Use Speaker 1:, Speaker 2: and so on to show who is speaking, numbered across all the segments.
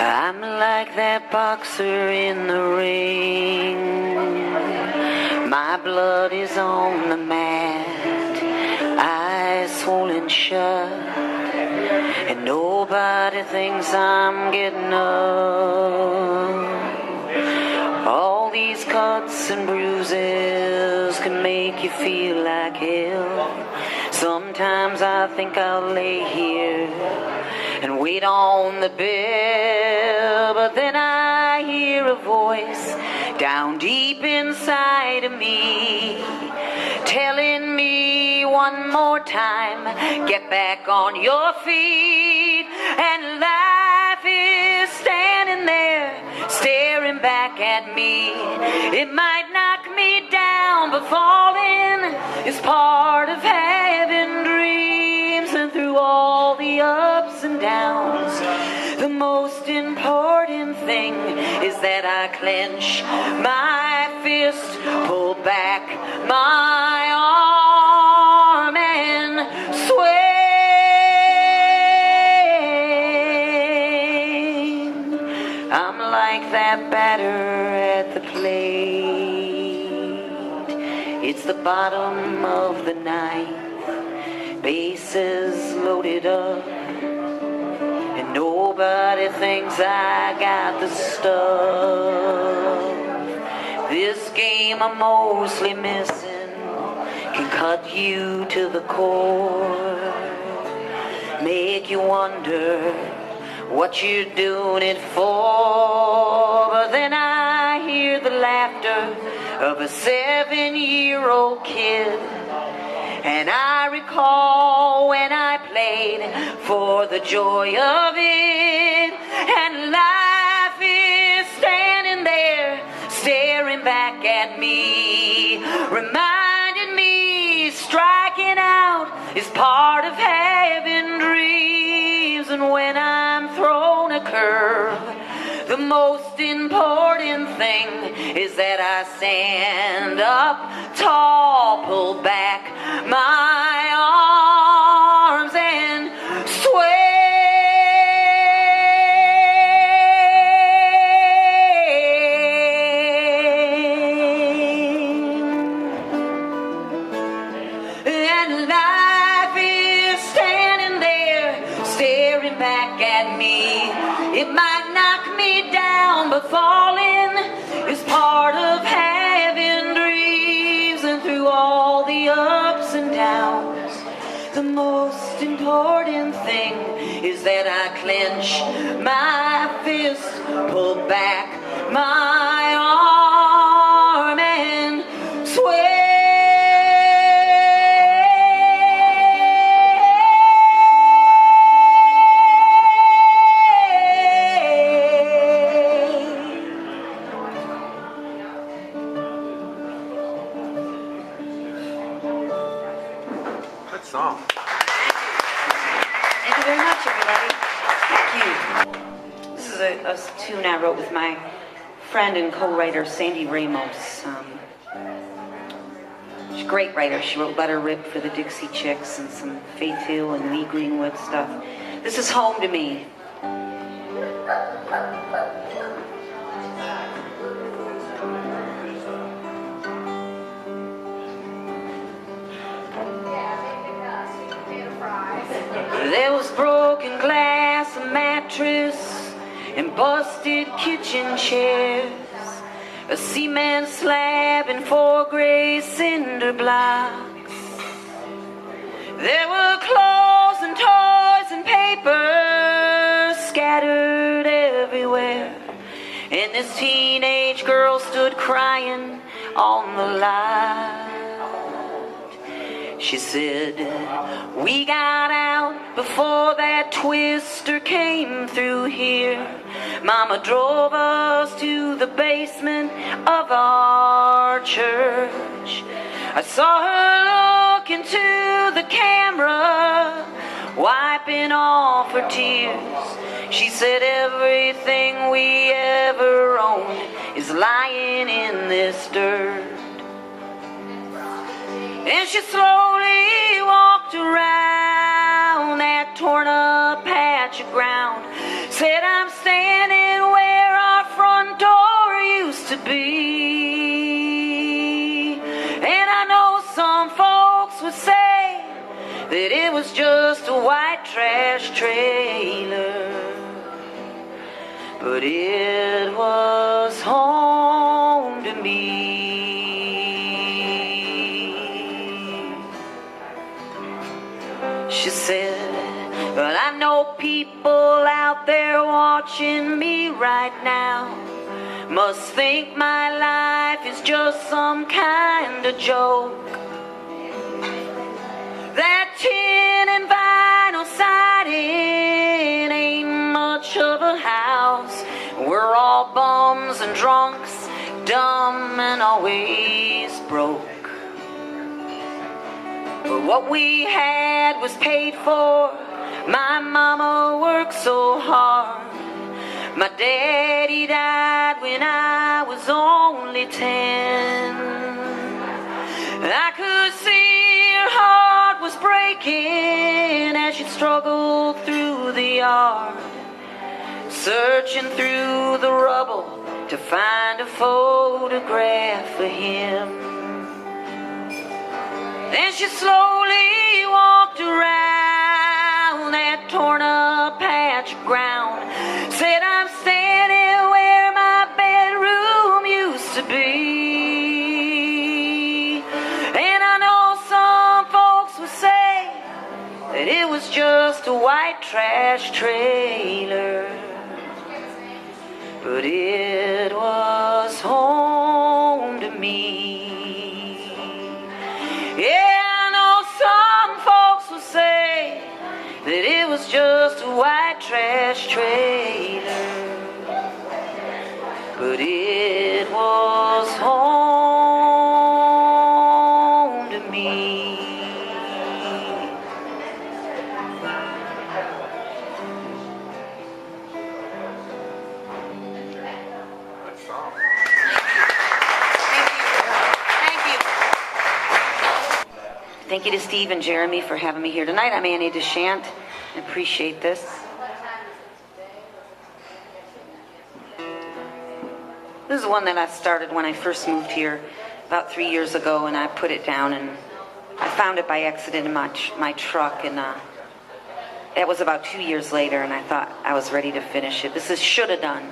Speaker 1: I'm like that boxer in the ring. My blood is on the mat, eyes swollen shut, and nobody thinks I'm getting up. All these cuts and bruises can make you feel like hell. Sometimes I think I'll lay here and wait on the bell, but then I hear a voice down deep inside of me telling me one more time, get back on your feet. And life is standing there staring back at me. It might knock me down, but falling is part of having dreams. And through all the ups and downs, the most important thing is that I clench my fist, pull back my arm and swing. I'm like that batter at the plate. It's the bottom of the ninth, bases loaded up, and nobody thinks I got the stuff. This game I'm mostly missing can cut you to the core, make you wonder what you're doing it for. But then I hear the laughter of a 7-year-old kid, and I recall when I played for the joy of it. And life is standing there staring back at me, reminding me striking out is part of having dreams. And when I'm thrown a curve, the most important thing is that I stand up tall, pull back my arms and sway. And life is standing there staring back at me. It might knock me down, but falling is part of having dreams. And through all the ups and downs, the most important thing is that I clench my fist, pull back my arm and sway.
Speaker 2: Song.
Speaker 1: Thank you very much, everybody. Thank you. This is a tune I wrote with my friend and co-writer Sandy Ramos. She's a great writer. She wrote Let Her Rip for the Dixie Chicks and some Faith Hill and Lee Greenwood stuff. This is Home to Me. There was broken glass, a mattress, and busted kitchen chairs, a cement slab and 4 gray cinder blocks. There were clothes and toys and papers scattered everywhere, and this teenage girl stood crying on the lot. She said, we got out before that twister came through here. Mama drove us to the basement of our church. I saw her look into the camera, wiping off her tears. She said, everything we ever owned is lying in this dirt. And she slowly walked around that torn up patch of ground, Said I'm standing where our front door used to be. And I know some folks would say that it was just a white trash trailer, but it was home to me. She said, but I know people out there watching me right now must think my life is just some kind of joke. That tin and vinyl siding ain't much of a house. We're all bums and drunks, dumb and always broke. But what we had was paid for. My mama worked so hard. My daddy died when I was only 10. I could see her heart was breaking as she struggled through the yard, searching through the rubble to find a photograph of him. Then she slowly walked around that torn up patch of ground. Said I'm standing where my bedroom used to be. And I know some folks would say that it was just a white trash trailer, but it was home to me. Yeah, I know some folks will say that it was just a white trash trailer, but it was home to me. Thank you to Steve and Jeremy for having me here tonight. I'm Annie DeChant. I appreciate this. This is one that I started when I first moved here about 3 years ago, and I put it down, and I found it by accident in my truck, and that was about 2 years later, and I thought I was ready to finish it. This is Shoulda Done.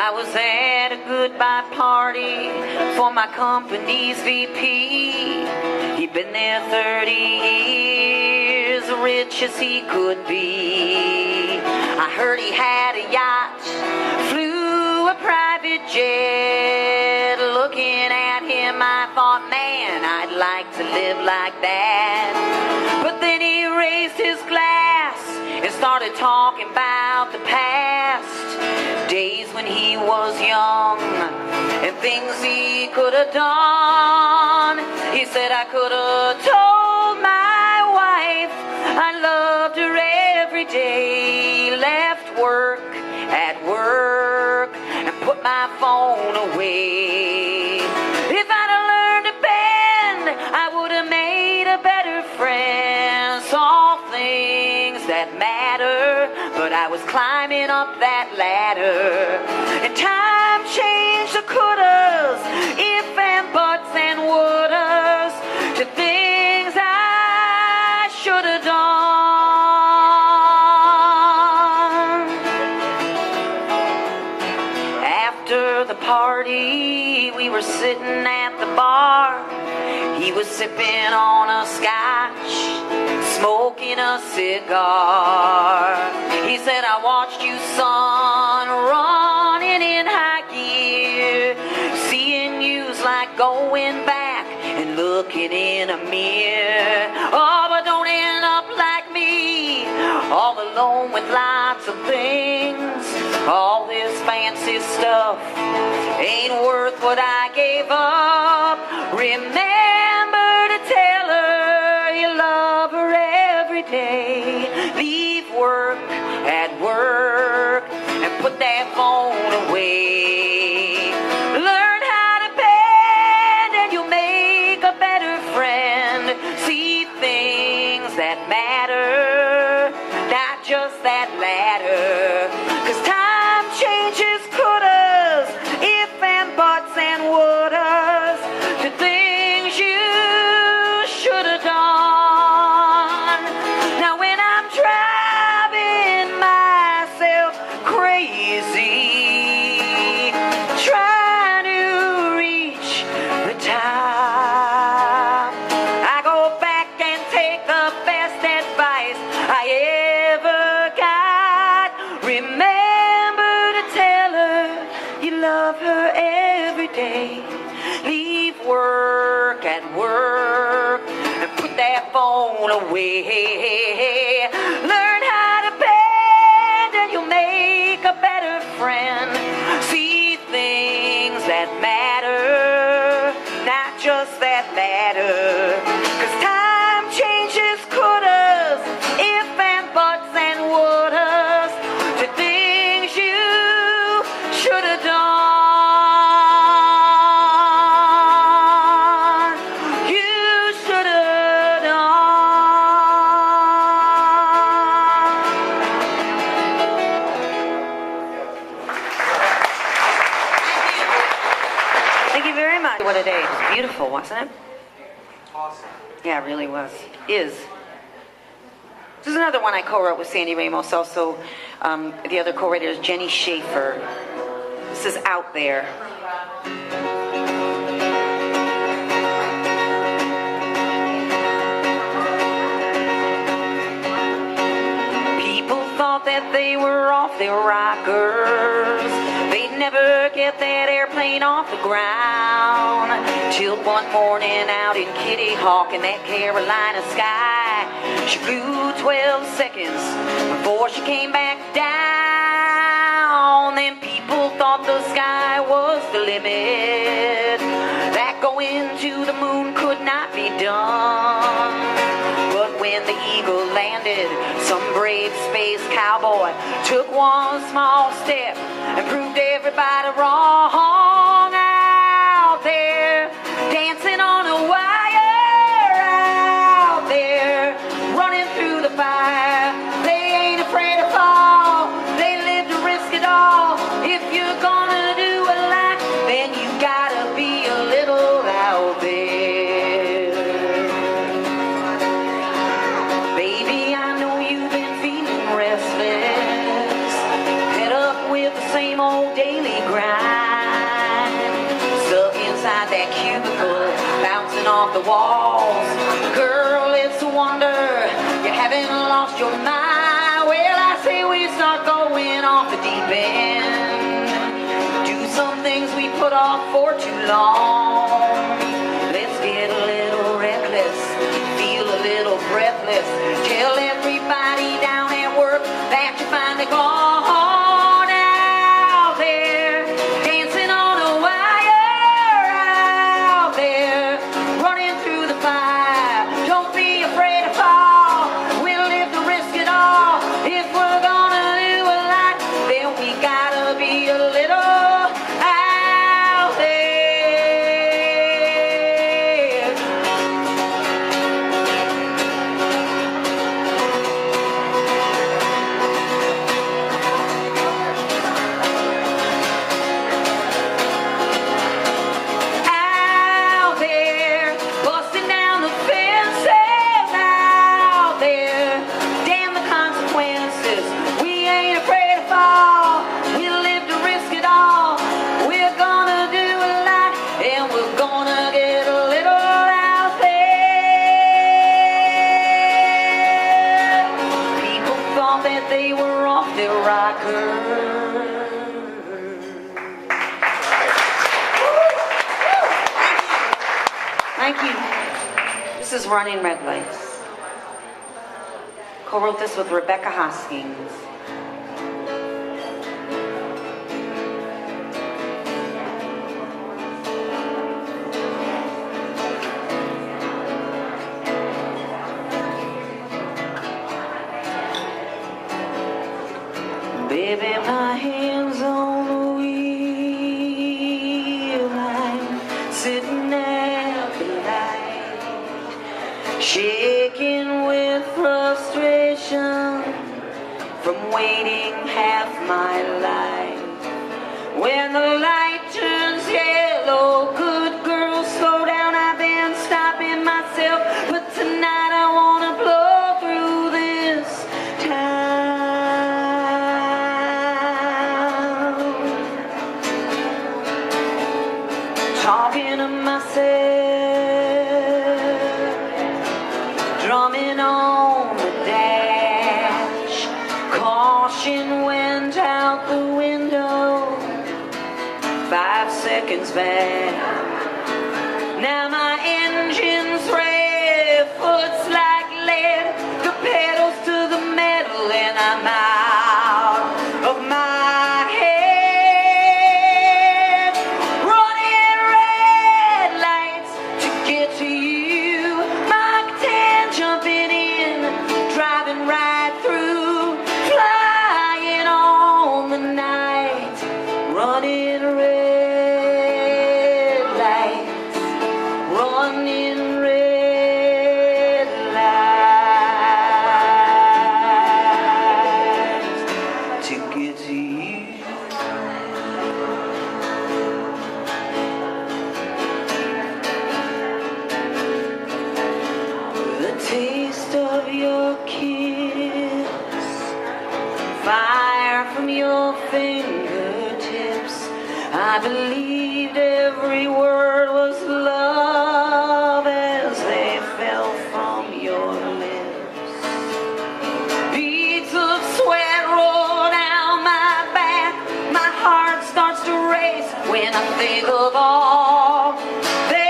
Speaker 1: I was at a goodbye party for my company's VP. He'd been there 30 years, rich as he could be. I heard he had a yacht, flew a private jet. Looking at him, I thought, man, I'd like to live like that. But then he raised his glass and started talking about the past. Days when he was young and things he could have done. He said, I could have told my wife I loved her every day. Left work at work and put my phone away. If I'd have learned to bend, I would have made a better friend. Saw things that matter, but I was climbing up that ladder. And time changed the couldas, if and buts and wouldas, to things I should have done. After the party, we were sitting at the bar. He was sipping on a scotch, smoking a cigar. He said, I watched you, son, running in high gear. Seeing you's like going back and looking in a mirror. Oh, but don't end up like me, all alone with lots of things. All this fancy stuff ain't worth what I gave up. Remember to tell her you love her every day. Leave work at work and put that phone away. Learn how to on away. Learn how to bend and you'll make a better friend. See things that matter, not just that matter. 'Cause time changes could've, if and buts and would've, to things you should have done. You should have done. Thank you very much. What a day. It was beautiful, wasn't it?
Speaker 2: Awesome.
Speaker 1: Yeah, it really was. Is. This is another one I co-wrote with Sandy Ramos. Also, the other co-writer is Jenny Schaefer. This is Out There. People thought that they were off their rockers. They'd never get that airplane off the ground. Till one morning out in Kitty Hawk in that Carolina sky, she flew 12 seconds before she came back down. Then people thought the sky was the limit, that going to the moon could not be done. But when the Eagle landed, some brave space cowboy took one small step and proved everybody wrong. Out there, dancing on a wire, out there, running through the fire. They ain't afraid to fall, they live to risk it all. If you're gonna do a lot, then you gotta be a little out there. Baby, I know you've been feeling restless, fed up with the same old daily grind, stuck inside that cubicle, bouncing off the walls. Girl, it's a wonder you haven't lost your mind. Well, I say we start going off the deep end, do some things we put off for too long. Let's get a little reckless, feel a little breathless, tell everybody down at work that you finally gone. Out there, dancing on a wire, out there, running through the fire. Don't be afraid to fall, we'll live to risk it all. If we're gonna do a lot, then we gotta be a little out there. Out there, busting down the fences, out there, damn the consequences. We ain't afraid to fall, we'll live to risk it all. We're gonna do a lot, and we're gonna get a little out there. People thought that they were off their rocker. Thank you. This is Running Red Lights. Co-wrote this with Rebecca Hoskins. Baby, my hands on the wheel, I'm sitting at the light, shaking with frustration from waiting half my life. When the light turns yellow, good girl, slow down. I've been stopping myself, but tonight I wanna blow through this town. Talking to myself, drumming on the dash, caution went out the window 5 seconds back. Now my engine's rev, foot's like head, the pedals to the metal, and I'm out of my head. Running red lights to get to you. Mach 10 jumping in, driving right through, flying on the night, running red lights, running red lights to get to you. The taste of your kiss, fire from your fingertips. I believed every word was love as they fell from your lips. Beads of sweat roll down my back. My heart starts to race when I think of all that.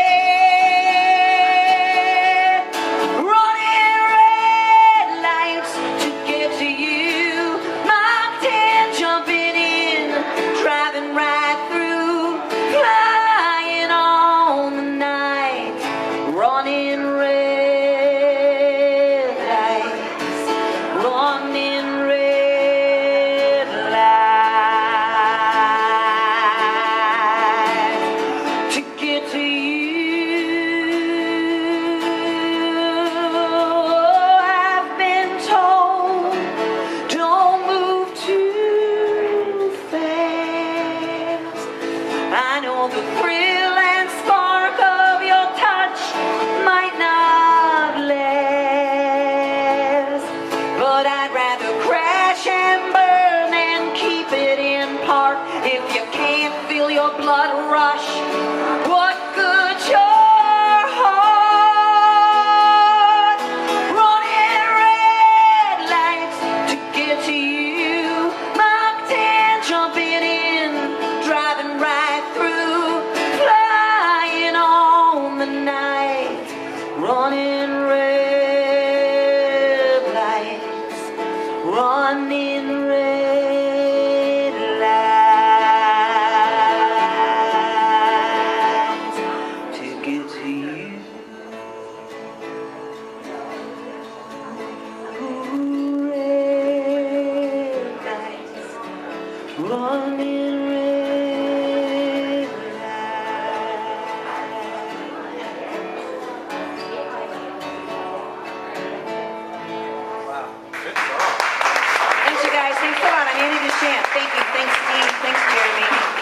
Speaker 1: Running red lights to get to you. Mach 10 jumping in, driving right through, flying on the night, running red lights, running red lights to get to you. I've been told, don't move too fast. I know the thrill and spark of your touch might not last, but I'd rather crash and burn and keep it in park. If you can't feel your blood rush, what good's your heart? Running red lights to get to you. Mach 10 jumping in, driving right through, flying on the night, running red lights, running red lights to get to you. Ooh, red lights, running red Thanks, you guys. Thanks a lot. I'm Andy DeChant. Thank you. Thanks, Steve. Thanks, Jeremy.